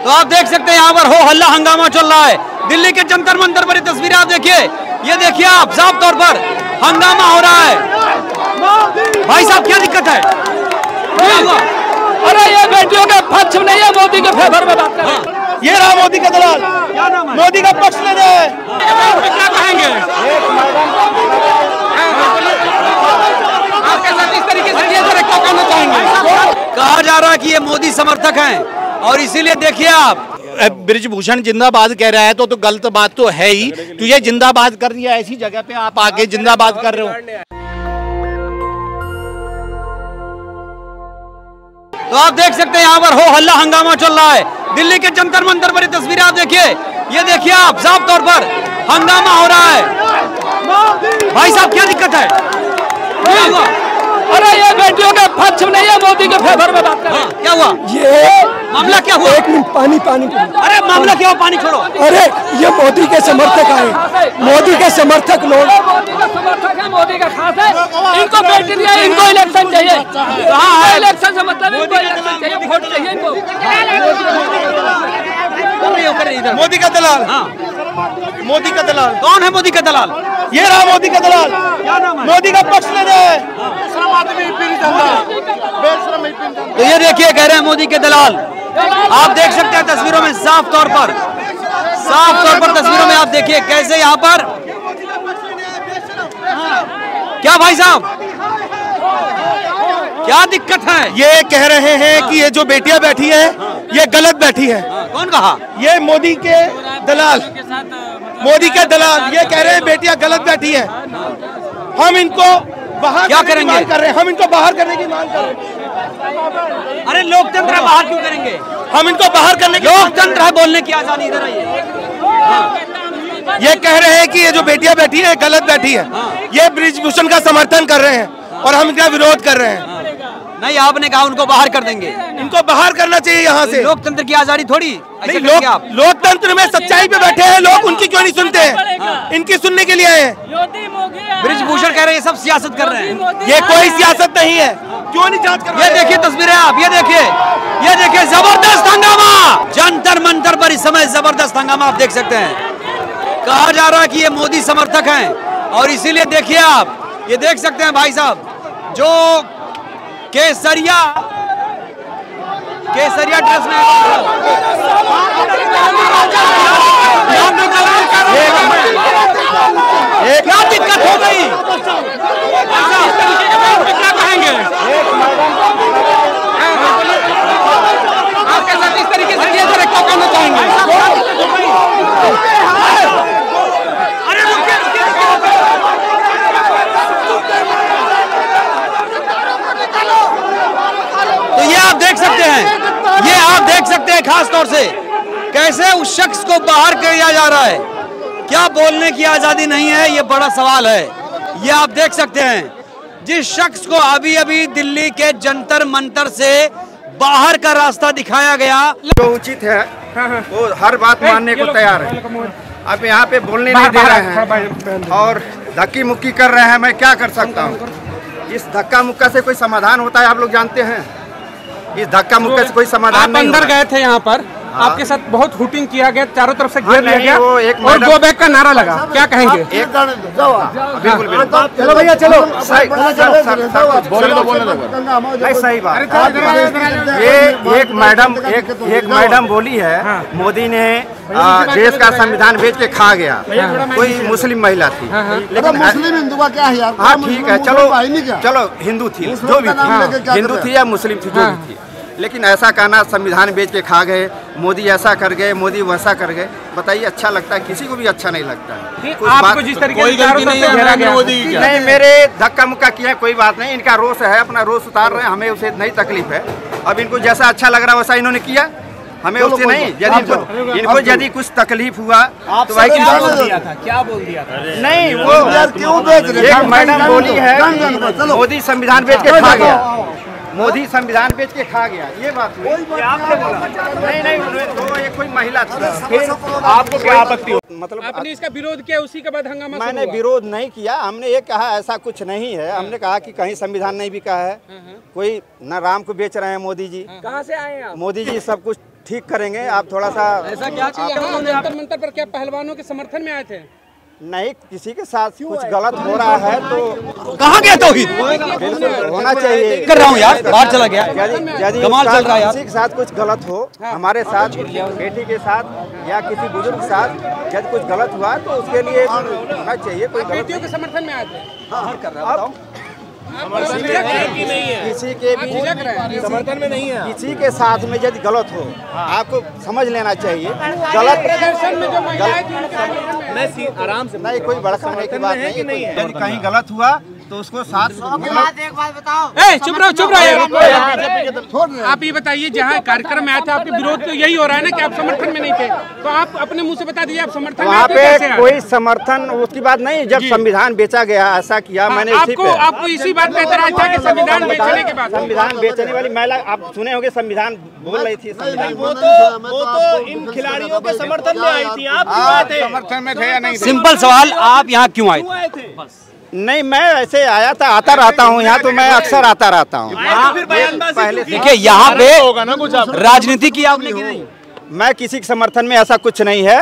तो आप देख सकते हैं यहाँ पर हो हल्ला हंगामा चल रहा है। दिल्ली के जंतर मंतर पर तस्वीरें आप देखिए, ये देखिए आप साफ तौर पर हंगामा हो रहा है। भाई साहब क्या दिक्कत है? अरे ये बेटियों के पक्ष में नहीं है, मोदी के फेवर में बात कर रहे हैं। ये रहा मोदी का दलाल, मोदी का पक्ष ले रहे हैं। क्या कहेंगे आपके साथ इस तरीके से क्या करना चाहेंगे? कहा जा रहा है कि ये मोदी समर्थक हैं और इसीलिए देखिए आप ब्रिजभूषण जिंदाबाद कह रहा है तो गलत बात तो है ही। तुझे जिंदाबाद कर दिया, ऐसी जगह पे आप आके जिंदाबाद कर रहे हो। तो आप देख सकते हैं यहाँ पर हो हल्ला हंगामा चल रहा है। दिल्ली के जंतर मंतर पर तस्वीरें आप देखिए, ये देखिए आप साफ तौर पर हंगामा हो रहा है। भाई साहब क्या दिक्कत है? अरे ये बेटियों के पक्ष में नहीं है, मोदी के फेवर में बात कर रहे हैं। क्या हुआ? ये मामला क्या हुआ? एक मिनट, पानी। अरे मामला क्या हुआ? पानी छोड़ो। अरे ये मोदी के समर्थक आए, मोदी के समर्थक लोग। मोदी का समर्थक है, मोदी का खास है। इनको बेटी दिया, इनको इलेक्शन चाहिए। कहाँ है इलेक्शन से मतलब? इनको इलेक्शन चाहिए, वोट चाहिए इनको। मोदी का दलाल, हाँ मोदी का दलाल। कौन है मोदी का दलाल? ये रहा मोदी का दलाल, मोदी का पक्ष ले रहे हैं। तो ये देखिए कह रहे हैं मोदी के दलाल। आप देख सकते हैं तस्वीरों में साफ तौर पर तस्वीरों में आप देखिए कैसे यहाँ पर क्या भाई साहब क्या दिक्कत है? ये कह रहे हैं कि ये जो बेटियां बैठी है ये गलत बैठी है। कौन कहा? ये मोदी के दलाल, ये कह रहे हैं बेटियां गलत बैठी है। हम इनको बाहर क्या करेंगे? कर रहे हैं, हम इनको बाहर करने की मांग कर रहे हैं। अरे लोकतंत्र बाहर क्यों करेंगे? हम इनको बाहर करने की लोकतंत्र है, बोलने की आजादी इधर आइए। ये कह रहे हैं कि ये जो बेटियां बैठी है गलत बैठी है। ये ब्रिजभूषण का समर्थन कर रहे हैं और हम इनका विरोध कर रहे हैं। नहीं, आपने कहा उनको बाहर कर देंगे। इनको बाहर करना चाहिए यहाँ से। लोकतंत्र की आजादी थोड़ी नहीं, लोकतंत्र में सच्चाई पे बैठे हैं लोग, उनकी क्यों नहीं सुनते हैं? इनकी सुनने के लिए आए हैं। ब्रिजभूषण कह रहे हैं सब सियासत कर रहे हैं। ये कोई सियासत नहीं है, क्यों नहीं जांच कर रहे? ये देखिए तस्वीरें आप, ये देखिए जबरदस्त हंगामा जंतर मंतर पर इस समय जबरदस्त हंगामा आप देख सकते हैं। कहा जा रहा है कि ये मोदी समर्थक हैं और इसीलिए देखिए आप ये देख सकते हैं भाई साहब जो केसरिया ड्रेस में क्या दिक्कत हो गई? क्या कहेंगे आपके साथ इस तरीके से क्या करना चाहेंगे? तो ये आप देख सकते हैं खास तौर से कैसे उस शख्स को बाहर किया जा रहा है। क्या बोलने की आजादी नहीं है, ये बड़ा सवाल है। ये आप देख सकते हैं जिस शख्स को अभी अभी दिल्ली के जंतर मंतर से बाहर का रास्ता दिखाया गया। जो उचित है वो हर बात मानने को तैयार है। अब यहाँ पे बोलने नहीं दे रहे हैं और धक्की मुक्की कर रहे हैं। मैं क्या कर सकता हूँ? इस धक्का मुक्का से कोई समाधान होता है? आप लोग जानते हैं इस धक्का मुक्का से कोई समाधान नहीं। अंदर गए थे यहाँ पर, आपके साथ बहुत हुटिंग किया गया, चारों तरफ से घेर लिया गया वो एक और गो बैक का नारा लगा। क्या कहेंगे? बिल्कुल चलो भैया चलो, सही बात। ये एक मैडम बोली है मोदी ने देश का संविधान बेच के खा गया। कोई मुस्लिम महिला थी, लेकिन मुस्लिम हिंदू का क्या है यार? हाँ ठीक है, चलो हिंदू थी, जो भी थी, हिंदू थी या मुस्लिम थी, जो भी थी, लेकिन ऐसा कहना संविधान बेच के खा गए, मोदी ऐसा कर गए, मोदी वैसा कर गए। बताइए, अच्छा लगता है? किसी को भी अच्छा नहीं लगता है। आपको जिस तरीके से घेरा गया, नहीं, मेरे धक्का मुक्का किया कोई बात नहीं। इनका रोष है, अपना रोष उतार रहे हैं, हमें उसे नहीं तकलीफ है। अब इनको जैसा अच्छा लग रहा वैसा इन्होंने किया, हमें उससे नहीं। इनको यदि कुछ तकलीफ हुआ तो भाई क्या बोल दिया था? नहीं, वो एक मैडम बोली है मोदी संविधान बेच के खा गया, मोदी संविधान बेच के खा गया, ये बात हुई। नहीं, तो ये कोई महिला थी। आपको क्या आपत्ति हो? मतलब आपने इसका विरोध किया, उसी के बाद हंगामा? मैंने विरोध नहीं किया, हमने ये कहा ऐसा कुछ नहीं है। हमने कहा कि कहीं संविधान नहीं बिका है, कोई न राम को बेच रहे हैं मोदी जी। कहाँ से आए आप? मोदी जी सब कुछ ठीक करेंगे। आप थोड़ा सा ऐसा क्या किया जंतर मंतर पर क्या पहलवानों के समर्थन में आए थे? नहीं, किसी के साथ कुछ गलत हो रहा है तो कहाँ गया तौहीद? बिल्कुल होना चाहिए। कर रहा हूँ यार, बाहर चला गया। यदि कमाल चल रहा है यार। किसी के साथ कुछ गलत हो, हमारे साथ, बेटी के साथ या किसी बुजुर्ग के साथ यदि कुछ गलत हुआ तो उसके लिए होना चाहिए। कोई गलत बेटियों के समर्थन में आए थे? किसी के भी समर्थन में नहीं है। किसी के साथ में यदि गलत हो आपको समझ लेना चाहिए। गलत प्रदर्शन में जो महिलाएं थी आराम से नहीं, कोई भड़काने की बात नहीं है। यदि कहीं गलत हुआ तो उसको साथ चुप रहो यार। आप ये बताइए, जहाँ कार्यक्रम में आया था आपके विरोध तो यही हो रहा है ना कि आप समर्थन में नहीं थे, तो आप अपने मुंह से बता दीजिए आप समर्थन में वहाँ थे कैसे? पे कोई समर्थन उसकी बात नहीं। जब संविधान बेचा गया, ऐसा किया मैंने आपको इसी बात पे एतराज था कि संविधान बेचने के बाद संविधान बेचने वाली महिला आप सुने होंगे, संविधान बोल रही थी। वो तो इन खिलाड़ियों के समर्थन में आई थी, आप क्यों आए थे? समर्थन में थे या नहीं? सिंपल सवाल, आप यहाँ क्यों आए थे? नहीं, मैं ऐसे आया था, आता रहता हूँ यहाँ, तो मैं अक्सर आता रहता हूँ। पहले देखिए यहाँ पे राजनीति की आपने की नहीं? मैं किसी के समर्थन में ऐसा कुछ नहीं है,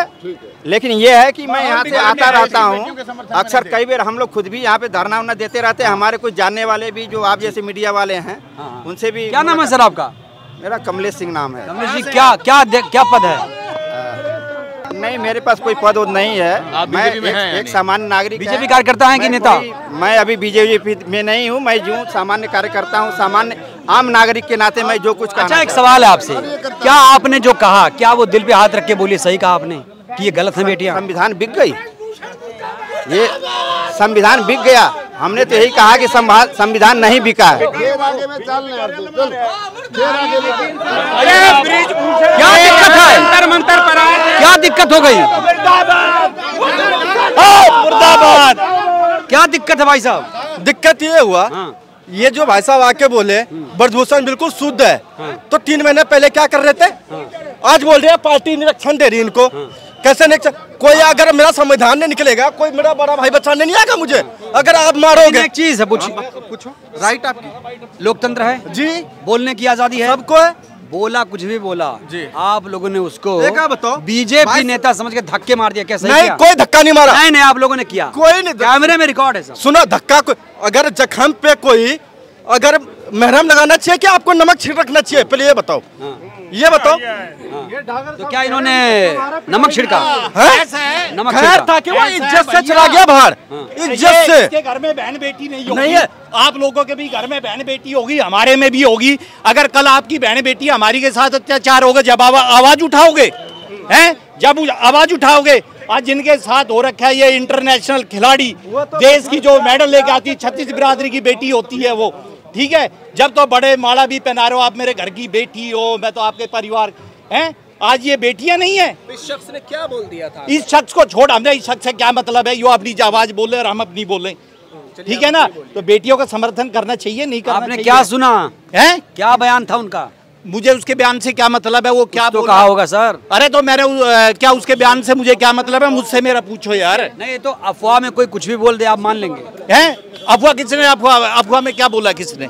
लेकिन ये है कि मैं यहाँ से आता रहता हूँ अक्सर। कई बार हम लोग खुद भी यहाँ पे धरना उरना देते रहते हैं। हमारे कुछ जानने वाले भी जो आप जैसे मीडिया वाले हैं उनसे भी। क्या नाम है सर आपका? मेरा कमलेश सिंह नाम है। कमलेश जी, क्या पद है? नहीं, मेरे पास कोई पद नहीं है। मैं एक सामान्य नागरिक। बीजेपी कार्यकर्ता हैं कि नेता? मैं अभी बीजेपी में नहीं हूँ। मैं जो सामान्य कार्यकर्ता हूँ, सामान्य आम नागरिक के नाते मैं जो कुछ। अच्छा, एक सवाल है आपसे, क्या आपने जो कहा, क्या वो दिल पे हाथ रख के बोलिए सही कहा आपने कि ये गलत है बेटियां? संविधान बिक गई, ये संविधान बिक गया। हमने तो यही कहा कि संविधान नहीं बिका है। क्या दिक्कत है? मंतर पर आए, क्या दिक्कत हो गई? मुर्दाबाद। क्या दिक्कत है भाई साहब? दिक्कत ये हुआ, ये जो भाई साहब आके बोले ब्रजभूषण बिल्कुल शुद्ध है, तो 3 महीने पहले क्या कर रहे थे? आज बोल रहे हैं पार्टी निरीक्षण दे रही है इनको। कैसे निरीक्षण? कोई अगर मेरा संविधान नहीं निकलेगा, कोई मेरा बड़ा भाई बच्चा नहीं आएगा मुझे अगर आप मारोगे। एक चीज है, पूछो। राइट आपकी, लोकतंत्र है जी, बोलने की आजादी है, सबको है। बोला कुछ भी बोला जी। आप लोगों ने उसको बताओ, बीजेपी नेता समझ के धक्के मार दिया। कैसे? नहीं, कोई धक्का नहीं मारा। नहीं, आप लोगों ने किया। कोई नहीं, कैमरे में रिकॉर्ड है सब। सुनो, धक्का अगर जख्म पे कोई अगर महरम लगाना चाहिए कि आपको नमक छिड़कना चाहिए? पहले ये बताओ, ये बताओ। तो क्या इन्होंने नमक छिड़का? नमक खैर था कि वो इज्जत से चला गया बाहर, इज्जत से। इसके घर में बहन बेटी नहीं है। आप लोगों के भी घर में बहन बेटी होगी, हमारे में भी होगी। अगर कल आपकी बहन बेटी हमारी के साथ अत्याचार होगा, जब आवाज उठाओगे, हैं? जब आवाज उठाओगे। आज जिनके साथ हो रखा है ये इंटरनेशनल खिलाड़ी, देश की जो मेडल लेके आती है, 36 बिरादरी की बेटी होती है वो, ठीक है। जब तो बड़े माला भी पहना रहे हो, आप मेरे घर की बेटी हो, मैं तो आपके परिवार हैं। आज ये बेटियां नहीं है। इस शख्स ने क्या बोल दिया था? इस शख्स को छोड़, हमने इस शख्स से क्या मतलब है? यो अपनी आवाज बोले और हम अपनी बोले, ठीक है ना। तो बेटियों का समर्थन करना चाहिए, नहीं करना आपने चाहिए। क्या सुना है? क्या बयान था उनका? मुझे उसके बयान से क्या मतलब है? वो क्या तो कहा होगा सर। अरे तो मेरे क्या उसके बयान से मुझे क्या मतलब है? मुझसे मेरा पूछो यार। नहीं तो अफवाह में कोई कुछ भी बोल दे आप मान लेंगे? हैं? अफवाह किसने? अफवाह में क्या बोला किसने?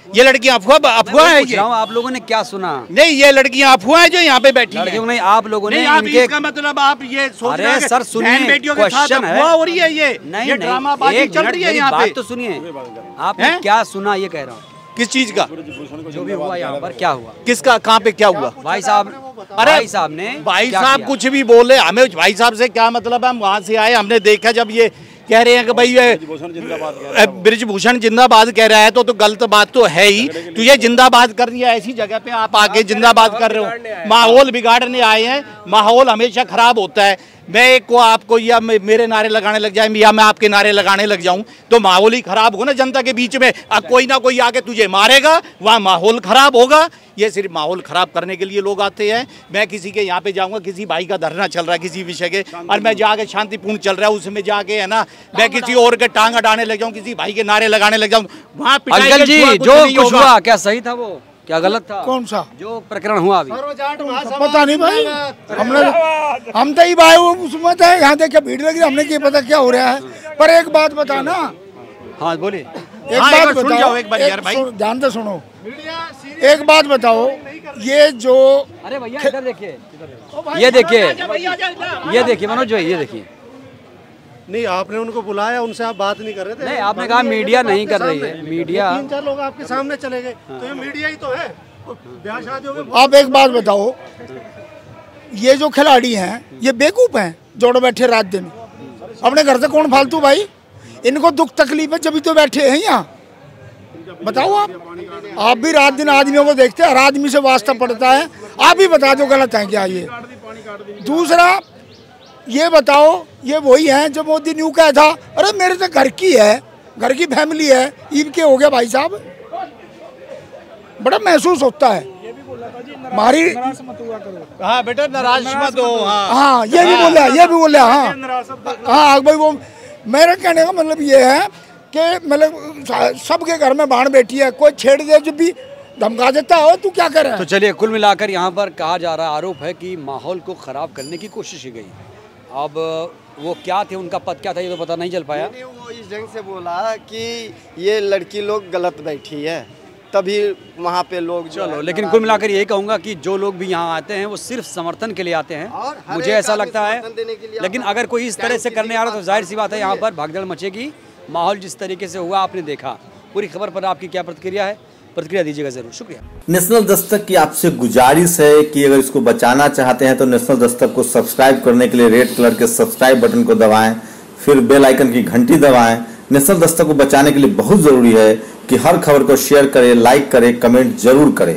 ये लड़कियां अफवाह है ये? आप लोगों ने क्या सुना? नहीं, ये लड़कियां अफवाह है जो यहाँ पे बैठी हैं। नहीं, आप लोगों ने इनके इसका मतलब आप ये सोच रहे हैं? अरे सर सुनिए, बेटियों के साथ अफवाह हो रही है ये ड्रामाबाजी चल रही है यहाँ पे। तो सुनिए, आपने क्या सुना ये कह रहा हूँ। किस चीज का? जो भी हुआ यहाँ पर क्या हुआ? किसका? कहाँ पे क्या हुआ? भाई साहब, अरे भाई साहब ने भाई साहब कुछ भी बोले, हमें भाई साहब से क्या मतलब है? हम वहाँ से आए, हमने देखा जब ये कह रहे हैं कि भाई ये ब्रिजभूषण जिंदाबाद कह रहा है, तो गलत बात तो है ही। तो ये जिंदाबाद कर दिया, ऐसी जगह पे आप आके जिंदाबाद कर रहे हो, माहौल बिगाड़ने आए हैं। माहौल हमेशा खराब होता है। मैं एक को आपको या मेरे नारे लगाने लग जाए या मैं आपके नारे लगाने लग जाऊं तो माहौल ही खराब हो ना जनता के बीच में। अब कोई ना कोई आके तुझे मारेगा, वहाँ माहौल खराब होगा। ये सिर्फ माहौल खराब करने के लिए लोग आते हैं। मैं किसी के यहाँ पे जाऊंगा, किसी भाई का धरना चल रहा है किसी विषय के, और मैं जाके शांतिपूर्ण चल रहा है उसमें जाके, है ना, मैं किसी और के टांग अड़ाने लग जाऊँ, किसी भाई के नारे लगाने लग जाऊँ, वहाँ अंकल जी जो कुछ हुआ क्या सही था? वो क्या गलत था? कौन सा जो प्रकरण हुआ अभी? पता नहीं भाई, हम तो ही भाई उसमें थे, यहाँ देख भीड़ लगी, हमने क्या पता क्या हो रहा है। पर एक बात बता ना। हाँ बोलिए। बात बताओ, एक बार यार भाई, ध्यान से सुनो, एक बात बताओ, ये जो, अरे भैया इधर देखिए, ये देखिए मनोज भाई, ये देखिए। नहीं, आपने उनको बुलाया, उनसे आप बात नहीं कर रहे थे? नहीं, आपने कहा मीडिया नहीं कर रही है, मीडिया 3-4 लोग आपके सामने चले गए, तो ये मीडिया ही तो है। ब्याह शादियों में आप एक बात बताओ, ये जो खिलाड़ी हैं ये बेवकूफ हैं, जोड़ो बैठे रात दिन अपने घर से, कौन फालतू भाई, इनको दुख तकलीफ है जब तो बैठे हैं यहाँ। बताओ आप भी रात दिन आदमियों को देखते हैं, हर आदमी से वास्ता पड़ता है, आप ही बता दो गलत है क्या ये। दूसरा ये बताओ, ये वही है जो मोदी न्यू कहा था, अरे मेरे तो घर की है, घर की फैमिली है, ईद के हो गया भाई साहब, बड़ा महसूस होता है। हमारी हाँ बेटा, नाराज मत हो। हाँ, ये भी बोला, हाँ भाई, वो मेरे कहने का मतलब ये है कि मतलब सबके घर में बाण बैठी है, कोई छेड़ दे जब भी धमका देता हो, तू क्या कर रहा है। तो चलिए, कुल मिलाकर यहाँ पर कहा जा रहा है, आरोप है कि माहौल को खराब करने की कोशिश की गई। अब वो क्या थे, उनका पद क्या था, ये तो पता नहीं चल पाया। वो इस ढंग से बोला कि ये लड़की लोग गलत बैठी है, तभी वहाँ पे लोग, चलो, लेकिन कुल मिलाकर यही कहूँगा कि जो लोग भी यहाँ आते हैं वो सिर्फ समर्थन के लिए आते हैं, मुझे ऐसा लगता है। लेकिन अगर कोई इस तरह से करने आ रहा तो जाहिर सी बात है यहाँ पर भागदड़ मचेगी। माहौल जिस तरीके से हुआ आपने देखा। पूरी खबर पर आपकी क्या प्रतिक्रिया है, प्रतिक्रिया दीजिएगा जरूर। शुक्रिया। नेशनल दस्तक की आपसे गुजारिश है कि अगर इसको बचाना चाहते हैं तो नेशनल दस्तक को सब्सक्राइब करने के लिए रेड कलर के सब्सक्राइब बटन को दबाएं, फिर बेल आइकन की घंटी दबाएं। नेशनल दस्तक को बचाने के लिए बहुत जरूरी है कि हर खबर को शेयर करें, लाइक करें, कमेंट जरूर करें।